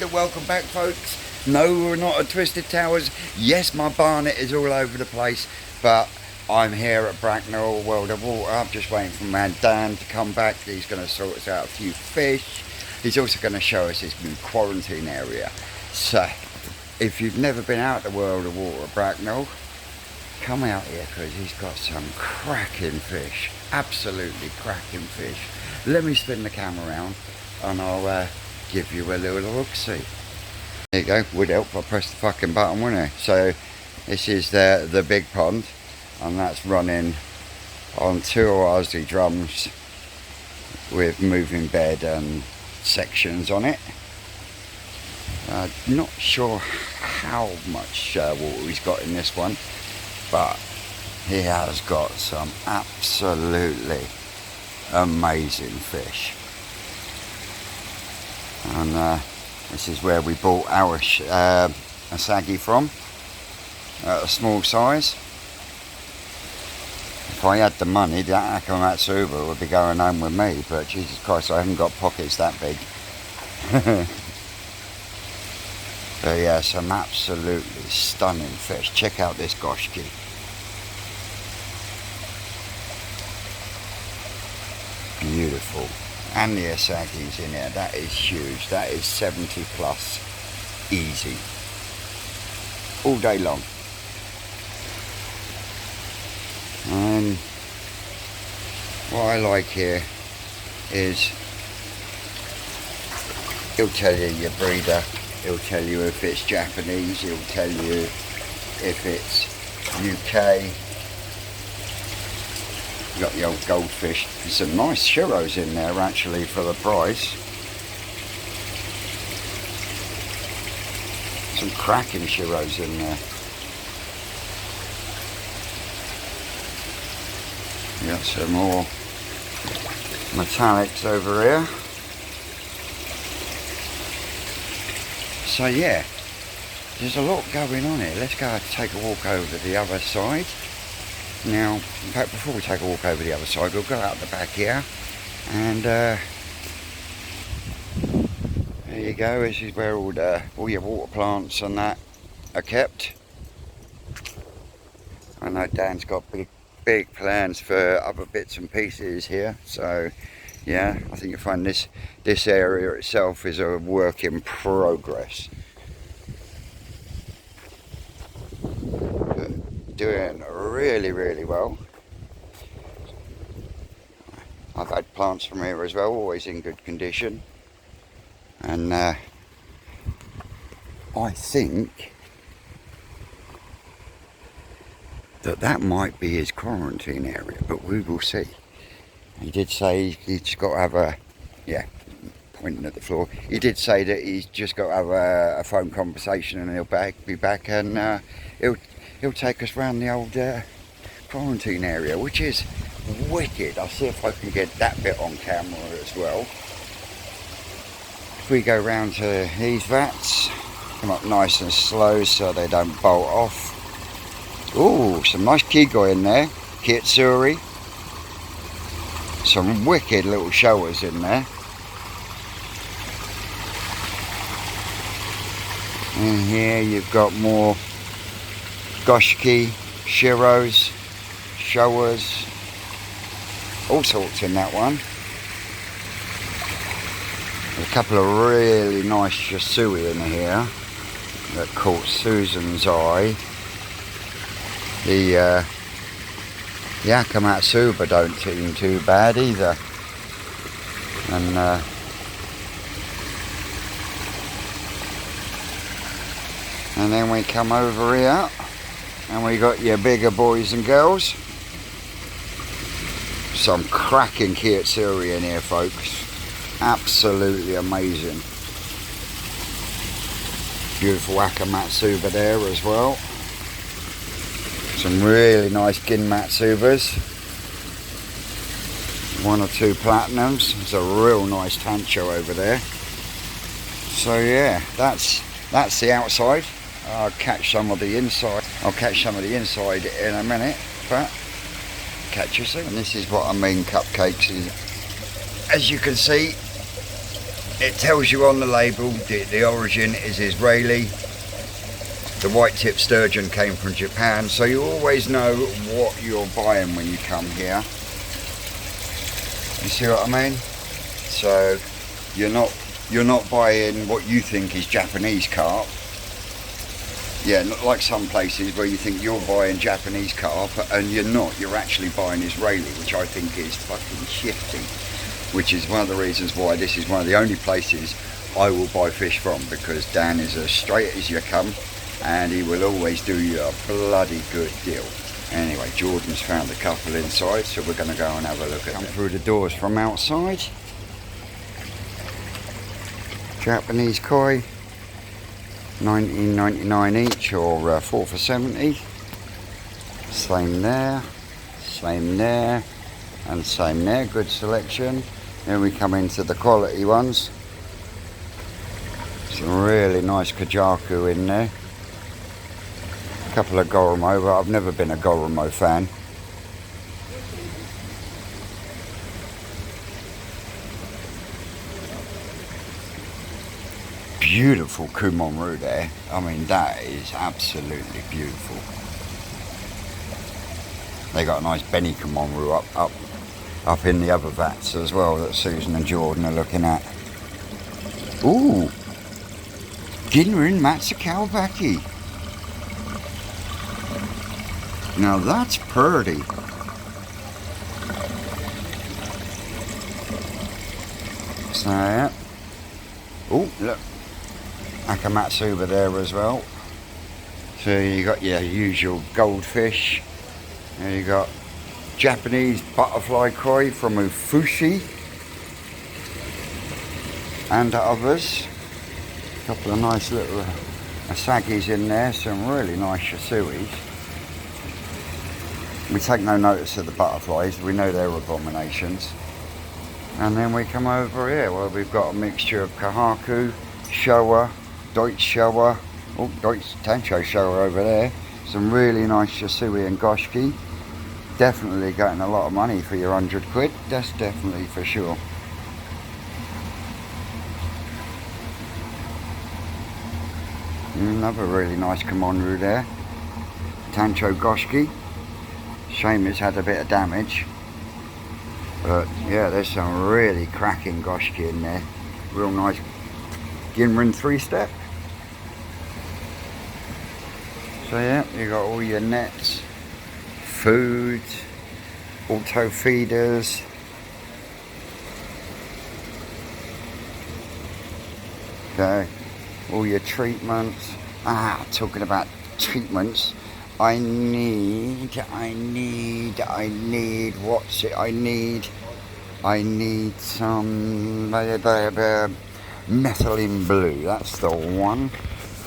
World and welcome back, folks. No, we're not at Twisted Towers. Yes, my barnet is all over the place, but I'm here at Bracknell, World of Water. I'm just waiting for man Dan to come back. He's going to sort us out a few fish. He's also going to show us his new quarantine area. So, if you've never been out to World of Water at Bracknell, come out here because he's got some cracking fish. Absolutely cracking fish. Let me spin the camera around and I'll give you a little look-see. There you go, would help if I press the fucking button, wouldn't it? So this is the big pond, and that's running on 2 Aussie drums with moving bed and sections on it. Not sure how much water he's got in this one, but he has got some absolutely amazing fish. And this is where we bought our saggy from, at a small size. If I had the money, that Akamatsuba would be going home with me, but Jesus Christ, I haven't got pockets that big. But yeah, some absolutely stunning fish. Check out this goshki. Beautiful. And the asagi's in here. That is huge. That is 70 plus easy. All day long. And what I like here is he'll tell you your breeder, he'll tell you if it's Japanese, he'll tell you if it's UK. You got the old goldfish. There's some nice churros in there actually for the price. Some cracking churros in there. You got some more metallics over here. So yeah, there's a lot going on here. Let's go take a walk over the other side. Now, in fact, before we take a walk over the other side, we'll go out the back here, and there you go. This is where all your water plants and that are kept. I know Dan's got big plans for other bits and pieces here, so yeah, I think you'll find this area itself is a work in progress. Doing really well. I've had plants from here as well, always in good condition, and I think that might be his quarantine area, but we will see. He did say he's just got to have a, yeah, pointing at the floor, he did say that he's just got to have a phone conversation and he'll be back, and he'll take us around the old quarantine area, which is wicked. I'll see if I can get that bit on camera as well. If we go round to these vats, come up nice and slow so they don't bolt off. Ooh, some nice kigoi in there, kitsuri. Some wicked little showers in there. And here you've got more goshki, shiros, showers, all sorts in that one. There's a couple of really nice yasui in here that caught Susan's eye. The Akamatsuba don't seem too bad either. And then we come over here and we got your bigger boys and girls. Some cracking kitsuri in here, folks. Absolutely amazing. Beautiful Akamatsuba there as well. Some really nice Ginmatsubas. 1 or 2 platinums. There's a real nice tancho over there. So yeah, that's the outside. I'll catch some of the inside. I'll catch some of the inside in a minute, but catch you soon. And this is what I mean, cupcakes. As you can see, it tells you on the label the origin is Israeli. The white-tip sturgeon came from Japan, so you always know what you're buying when you come here. You see what I mean? So you're not buying what you think is Japanese carp. Yeah, not like some places where you think you're buying Japanese carp and you're not. You're actually buying Israeli, which I think is fucking shifty. Which is one of the reasons why this is one of the only places I will buy fish from, because Dan is as straight as you come and he will always do you a bloody good deal. Anyway, Jordan's found a couple inside, so we're going to go and have a look at them. Through the doors from outside. Japanese koi, 19.99 each, or 4 for 70. Same there, and same there. Good selection. Then we come into the quality ones. Some really nice kajaku in there. A couple of Goromo, but I've never been a Goromo fan. Beautiful Kumonru there. I mean, that is absolutely beautiful. They got a nice Benny Kumonru up in the other vats as well that Susan and Jordan are looking at. Ooh, Ginrin Matsukawabaki. Now that's pretty. So yeah. Oh, look, Akamatsuba there as well. So you got your usual goldfish. There you got Japanese butterfly koi from Ufushi and others. A couple of nice little asagis in there, some really nice shasuis. We take no notice of the butterflies, we know they're abominations. And then we come over here where we've got a mixture of Kahaku, Showa, Deutsch Showa, oh, Deutsch Tancho Showa over there. Some really nice Shisui and Goshki. Definitely getting a lot of money for your 100 quid, that's definitely for sure. Another really nice Kumonru there. Tancho Goshki. Shame it's had a bit of damage. But yeah, there's some really cracking Goshki in there. Real nice Ginrin 3-step. So yeah, you got all your nets, food, auto feeders. Okay, all your treatments. Talking about treatments, I need, what's it I need? I need some methylene blue, that's the one,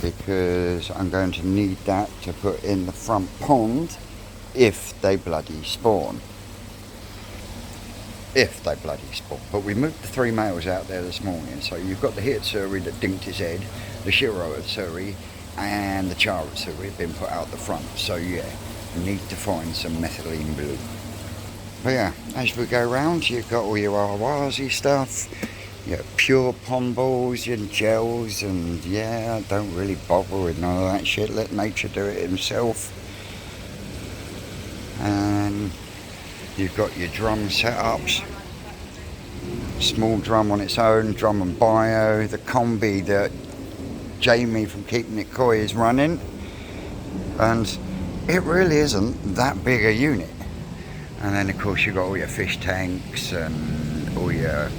because I'm going to need that to put in the front pond if they bloody spawn. If they bloody spawn. But we moved the 3 males out there this morning, so you've got the Hitsuri that dinked his head, the Shiro Hitsuri, and the Chara Hitsuri have been put out the front. So yeah, you need to find some methylene blue. But yeah, as we go round, you've got all your Awazi stuff, your pure pond balls, your gels, and yeah, don't really bother with none of that shit. Let nature do it himself. And you've got your drum setups, small drum on its own, drum and bio, the combi that Jamie from Keeping It Koi is running, and it really isn't that big a unit. And then of course you've got all your fish tanks and all your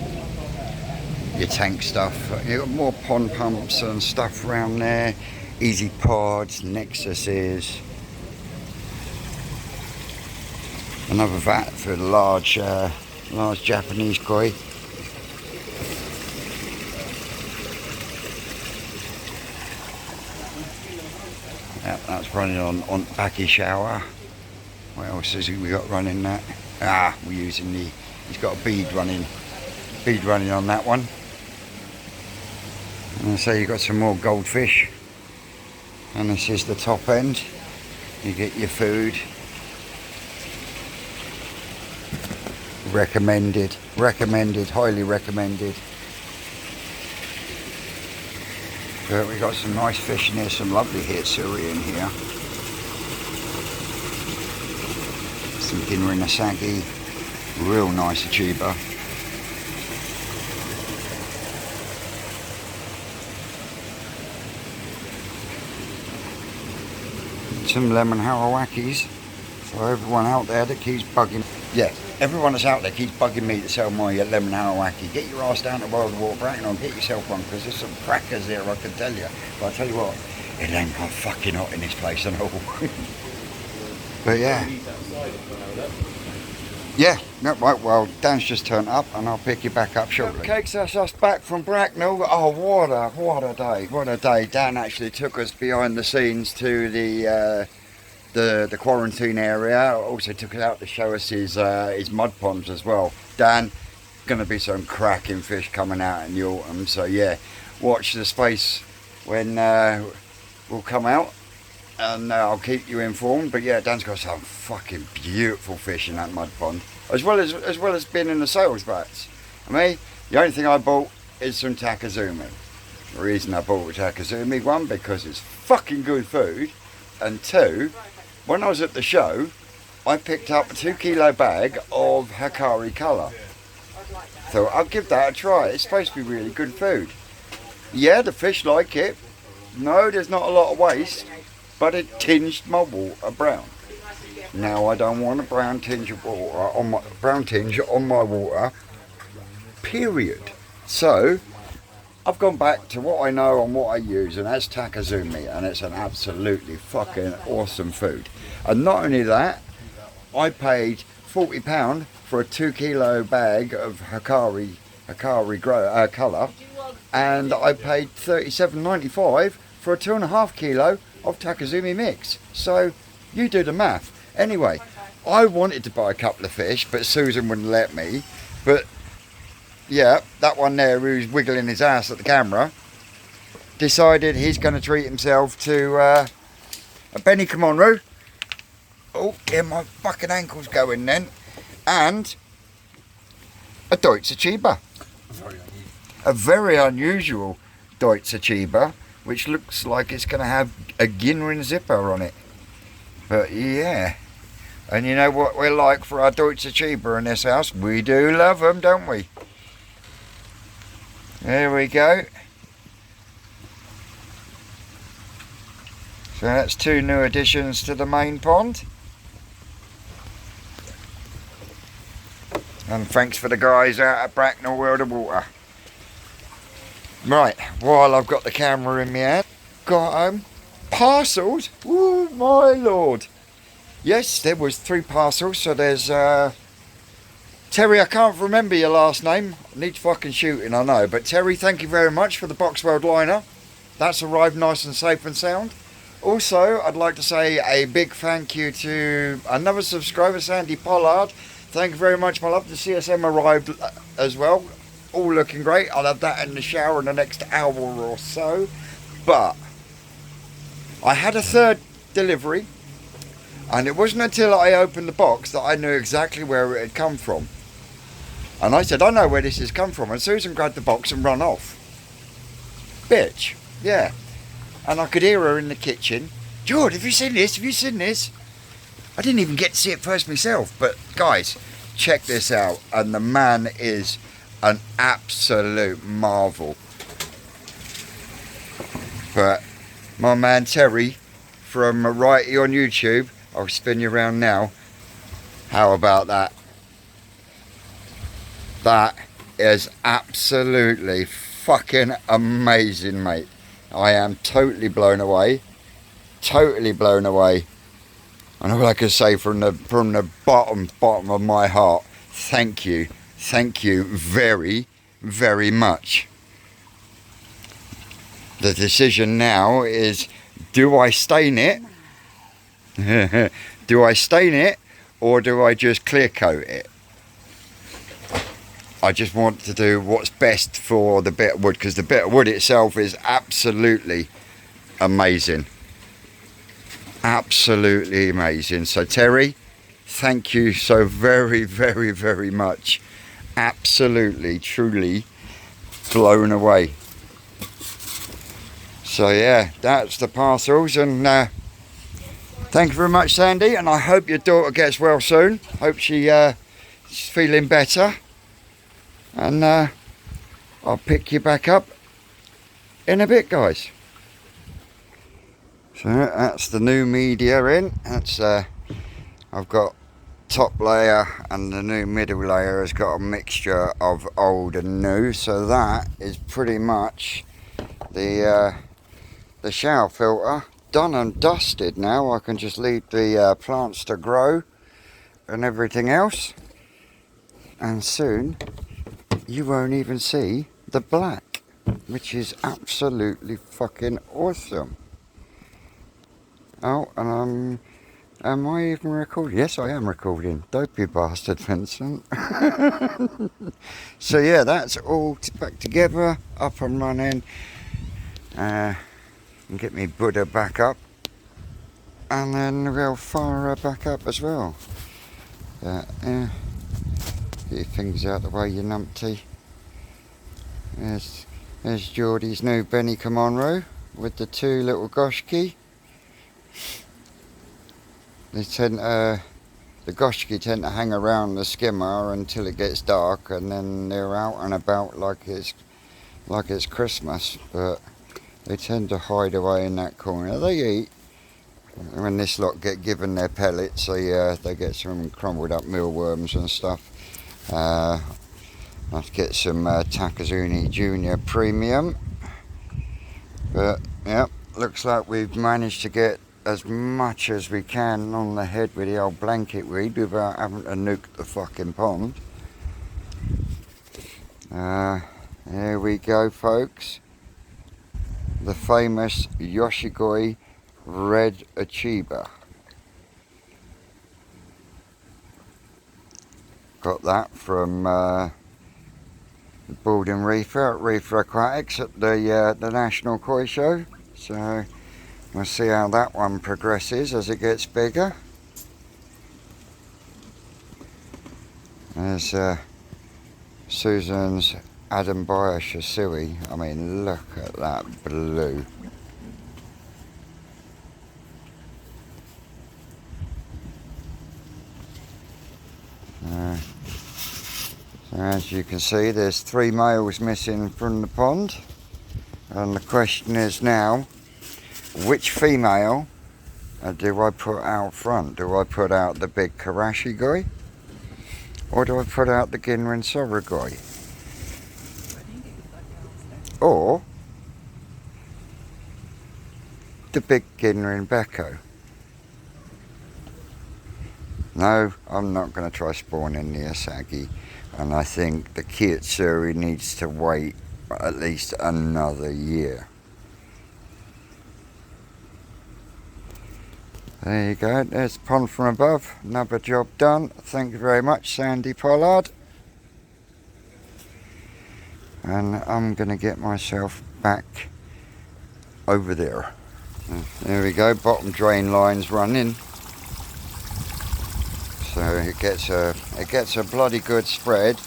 tank stuff. You've got more pond pumps and stuff around there, easy pods, nexuses. Another vat for the large Japanese koi. Yep, that's running on Baki shower. What else has we got running that? We're using he's got a bead running on that one. And so you've got some more goldfish. And this is the top end. You get your food. Recommended, highly recommended. But we got some nice fish in here, some lovely hitsuri in here. Some ginrinasagi, real nice achiba. Some lemon harawakis. So everyone out there that keeps bugging, yeah, everyone that's out there keeps bugging me to sell my lemon harawaki. Get your ass down to World of Water Bracknell and get yourself one, because there's some crackers there, I can tell you. But I tell you what, it ain't got fucking hot in this place at all. But yeah. Yeah, no, right, well, Dan's just turned up and I'll pick you back up shortly. Okay, so that's us back from Bracknell. Oh, what a day, what a day. Dan actually took us behind the scenes to the quarantine area. Also took us out to show us his mud ponds as well. Dan, going to be some cracking fish coming out in the autumn, so yeah, watch the space when we'll come out. And I'll keep you informed. But yeah, Dan's got some fucking beautiful fish in that mud pond, as well as being in the sales bats. I mean, the only thing I bought is some takazumi. The reason I bought takazumi, one, because it's fucking good food, and two, when I was at the show, I picked up a 2 kilo bag of Hikari colour. So I'll give that a try. It's supposed to be really good food. Yeah, the fish like it. No, there's not a lot of waste. But it tinged my water brown. Now I don't want a brown tinge of water on my water. Period. So I've gone back to what I know and what I use, and that's takazumi, and it's an absolutely fucking awesome food. And not only that, I paid £40 for a 2 kilo bag of Hikari colour, and I paid £37.95 for a 2.5 kilo of takazumi mix. So you do the math. Anyway, I wanted to buy a couple of fish, but Susan wouldn't let me. But yeah, that one there who's wiggling his ass at the camera decided he's going to treat himself to a Benny Kamonru. Oh yeah, my fucking ankle's going then. And a Deutsche Chiba. A very unusual Deutsche Chiba, which looks like it's going to have a Ginrin zipper on it. But yeah, and you know what we're like for our Deutsche Chiba in this house? We do love them, don't we? There we go. So that's 2 new additions to the main pond. And thanks for the guys out at Bracknell World of Water. Right, while I've got the camera in my hand, got parcels. Oh my lord. Yes, there was 3 parcels. So there's Terry, I can't remember your last name. Needs fucking shooting, I know. But Terry, thank you very much for the Box World liner. That's arrived nice and safe and sound. Also, I'd like to say a big thank you to another subscriber, Sandy Pollard. Thank you very much, my love. The CSM arrived as well. All looking great. I'll have that in the shower in the next hour or so. But I had a 3rd delivery, and it wasn't until I opened the box that I knew exactly where it had come from. And I said, I know where this has come from. And Susan grabbed the box and run off. Bitch. Yeah. And I could hear her in the kitchen. George, have you seen this? Have you seen this? I didn't even get to see it first myself. But guys, check this out. And the man is an absolute marvel. But my man Terry from Righty on YouTube, I'll spin you around now. How about that? That is absolutely fucking amazing, mate. I am totally blown away. Totally blown away. And all I can say from the bottom of my heart, thank you. Thank you very, very much. The decision now is, do I stain it? Do I stain it, or do I just clear coat it? I just want to do what's best for the bit of wood, because the bit of wood itself is absolutely amazing. Absolutely amazing. So Terry, thank you so very, very, very much. Absolutely, truly blown away. So yeah, that's the parcels, and thank you very much, Sandy, and I hope your daughter gets well soon. Hope she's feeling better, and I'll pick you back up in a bit, guys. So that's the new media in. That's I've got top layer, and the new middle layer has got a mixture of old and new. So that is pretty much the shower filter done and dusted. Now I can just leave the plants to grow and everything else, and soon you won't even see the black, which is absolutely fucking awesome. Oh, and am I even recording? Yes, I am recording. Don't be bastard, Vincent. So yeah, that's all back together, up and running. And get me Buddha back up, and then we'll fire her back up as well. Get your things out the way, you numpty. There's Geordie's new Benny Comonro with the two little goshki. The goshki tend to hang around the skimmer until it gets dark, and then they're out and about like it's Christmas, but they tend to hide away in that corner. They eat. When this lot get given their pellets, they get some crumbled up mealworms and stuff. I'll get some Takazuni Junior Premium. But yeah, looks like we've managed to get as much as we can on the head with the old blanket weed without having to nuke the fucking pond. Here we go, folks. The famous Yoshigoi Red Achiever. Got that from Balding Reefer at Reefer Aquatics at the National Koi Show. So we'll see how that one progresses as it gets bigger. There's Susan's Adambaya Shisui. I mean, look at that blue. So as you can see, there's 3 males missing from the pond, and the question is now, which female do I put out front? Do I put out the big Karashi guy, or do I put out the Ginrin Sora guy, or the big Ginrin Beko? No, I'm not going to try spawning the Asagi, and I think the Kitsuri needs to wait at least another year. There you go, there's the pond from above, another job done. Thank you very much, Sandy Pollard. And I'm going to get myself back over there. There we go, bottom drain line's running. So it gets a bloody good spread,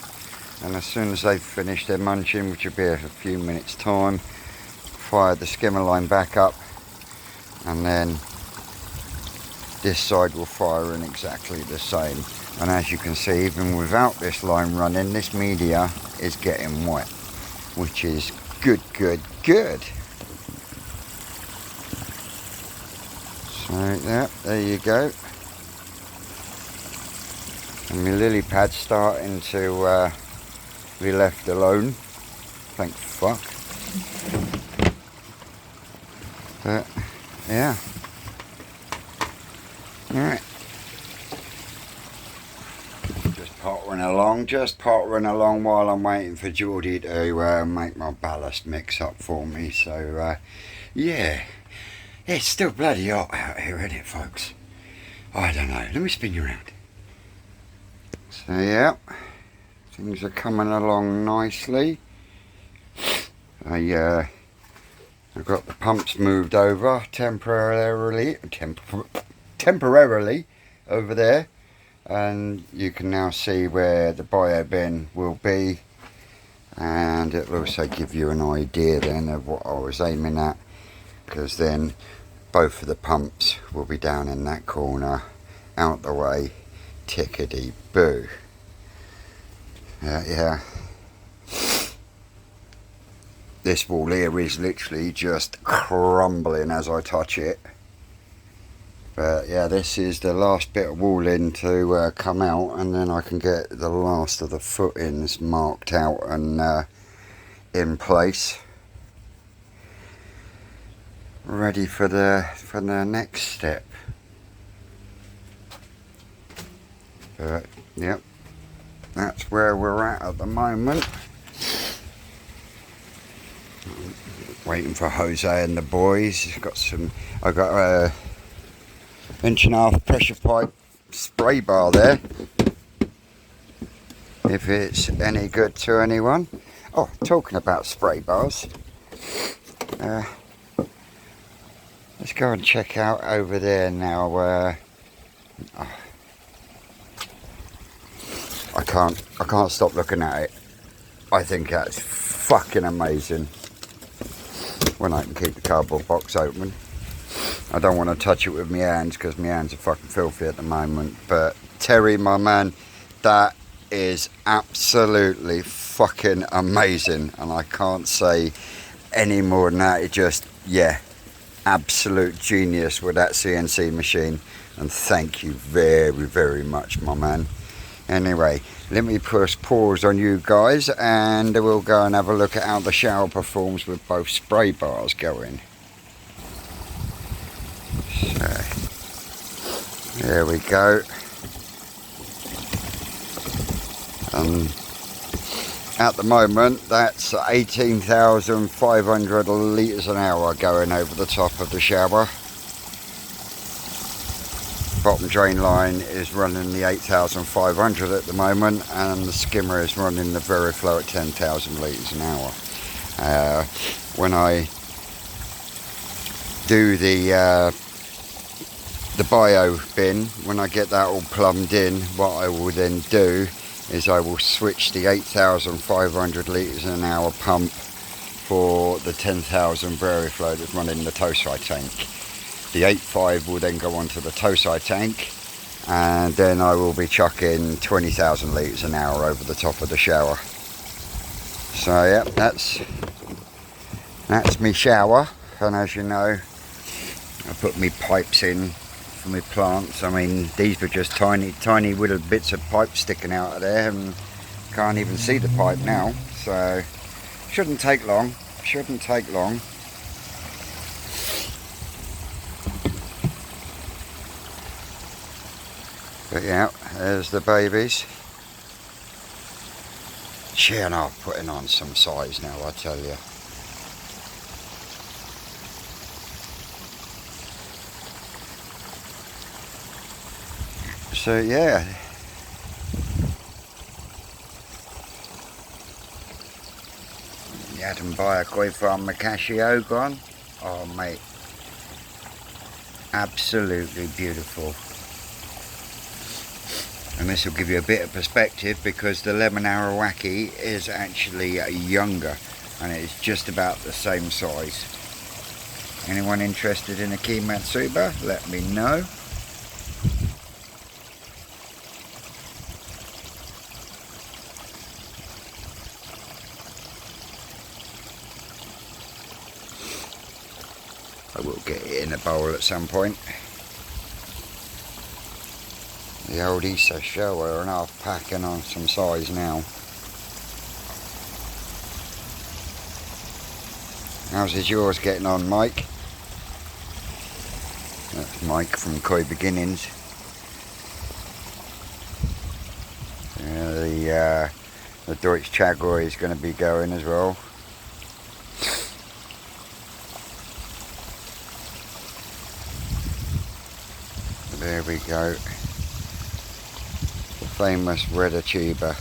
and as soon as they've finished their munching, which will be a few minutes time, fire the skimmer line back up, and then this side will fire in exactly the same. And as you can see, even without this line running, this media is getting wet, which is good. So yeah, there you go. And my lily pad's starting to be left alone, thank fuck. But yeah, alright, just pottering along while I'm waiting for Geordie to make my ballast mix up for me. So yeah, it's still bloody hot out here, isn't it, folks? I don't know, let me spin you around. So yeah, things are coming along nicely. I've got the pumps moved over temporarily over there, and you can now see where the bio bin will be, and it'll also give you an idea then of what I was aiming at because then both of the pumps will be down in that corner, out the way, tickety boo. Yeah. This wall here is literally just crumbling as I touch it. But yeah, this is the last bit of walling to come out, and then I can get the last of the footings marked out and in place, ready for the next step. But yep, that's where we're at the moment. Waiting for Jose and the boys. I got a 1.5 inch pressure pipe spray bar there, if it's any good to anyone. Oh, talking about spray bars, let's go and check out over there now. I can't stop looking at it. I think that's fucking amazing. When I can keep the cardboard box open. I don't want to touch it with my hands because my hands are fucking filthy at the moment. But Terry, my man, that is absolutely fucking amazing, and I can't say any more than that. It just, yeah, absolute genius with that CNC machine, and thank you very, very much, my man. Anyway, let me press pause on you guys, and we'll go and have a look at how the shower performs with both spray bars going. So, there we go. At the moment, that's 18,500 litres an hour going over the top of the shower. Bottom drain line is running the 8,500 at the moment, and the skimmer is running the Veriflow at 10,000 litres an hour. When I do the bio bin, when I get that all plumbed in, what I will then do is I will switch the 8,500 litres an hour pump for the 10,000 Veriflow that's running the Tosai tank. The 8.5 will then go onto the Tosai tank, and then I will be chucking 20,000 litres an hour over the top of the shower. So yeah, that's me shower, and as you know, I put me pipes in for my plants. I mean, these were just tiny little bits of pipe sticking out of there, and can't even see the pipe now, so shouldn't take long. But yeah, there's the babies. Sheer off putting on some size now, I tell you. So yeah. You had them buy a koi farm Macasio gone. Oh mate. Absolutely beautiful. And this will give you a bit of perspective, because the lemon Arawaki is actually younger, and it is just about the same size. Anyone interested in a Kimatsuba, let me know. I will get it in a bowl at some point. The old Isa shower and half packing on some size now. How's yours getting on, Mike? That's Mike from Koi Beginnings. The Deutsch Chagoi is going to be going as well. There we go. The famous red achiever.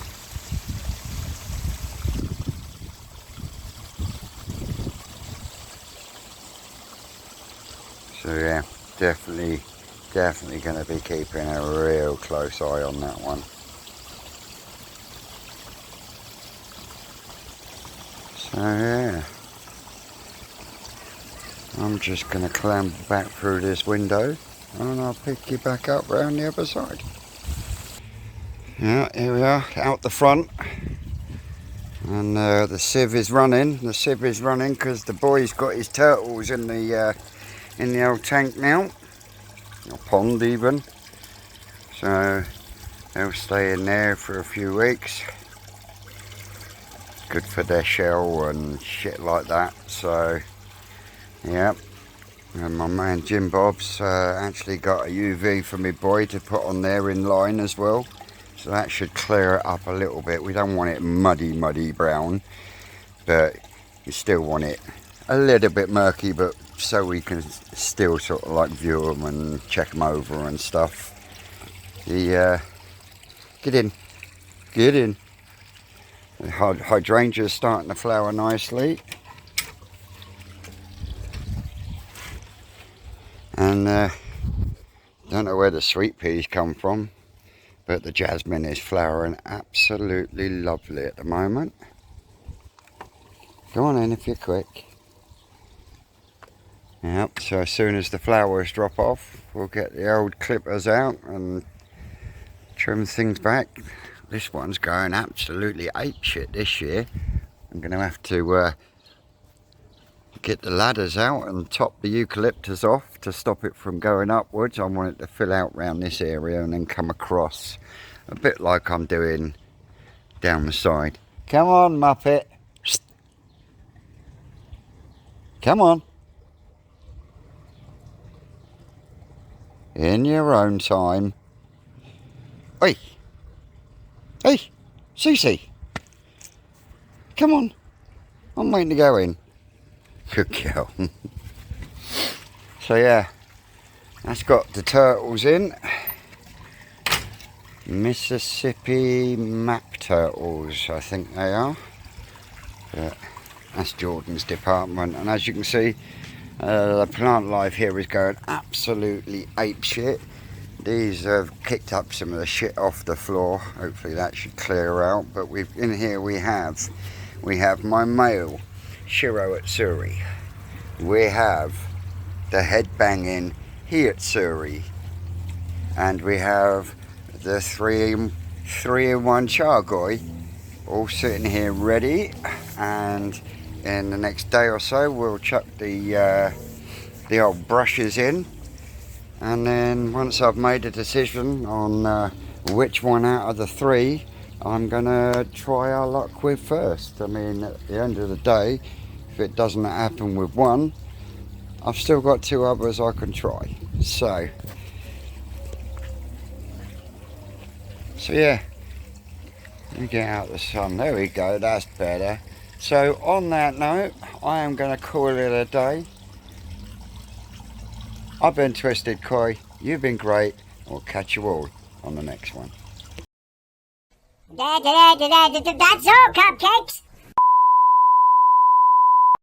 So yeah, definitely going to be keeping a real close eye on that one. So yeah, I'm just going to clamber back through this window and I'll pick you back up round the other side. Yeah, here we are, out the front. And the sieve is running. The sieve is running because the boy's got his turtles in the old tank now, or pond even. So they'll stay in there for a few weeks. Good for their shell and shit like that. So yeah, and my man Jim Bob's actually got a UV for my boy to put on there in line as well. So that should clear it up a little bit. We don't want it muddy brown, but you still want it a little bit murky, but so we can still sort of like view them and check them over and stuff. The get in. The hydrangea's starting to flower nicely, and don't know where the sweet peas come from, but the jasmine is flowering absolutely lovely at the moment. Go on in if you're quick. Yep, so as soon as the flowers drop off, we'll get the old clippers out and trim things back. This one's going absolutely apeshit this year. I'm going to have to get the ladders out and top the eucalyptus off to stop it from going upwards. I want it to fill out around this area and then come across, a bit like I'm doing down the side. Come on, Muppet. Come on. In your own time. Oi. Hey, Cece. Come on. I'm waiting to go in. Good girl. So yeah, that's got the turtles in. Mississippi map turtles, I think they are. But that's Jordan's department, and as you can see, the plant life here is going absolutely apeshit. These have kicked up some of the shit off the floor. Hopefully that should clear out. But in here we have my male Shiro Atsuri. We have the headbanging Hiatsuri, and we have the three in one Chargoi, all sitting here ready. And in the next day or so, we'll chuck the old brushes in. And then once I've made a decision on which one out of the three I'm gonna try our luck with first. I mean, at the end of the day, if it doesn't happen with one, I've still got two others I can try. So yeah, let me get out the sun. There we go, that's better. So on that note, I am gonna call it a day. I've been Twisted Koi, you've been great, we'll catch you all on the next one. That's all, cupcakes.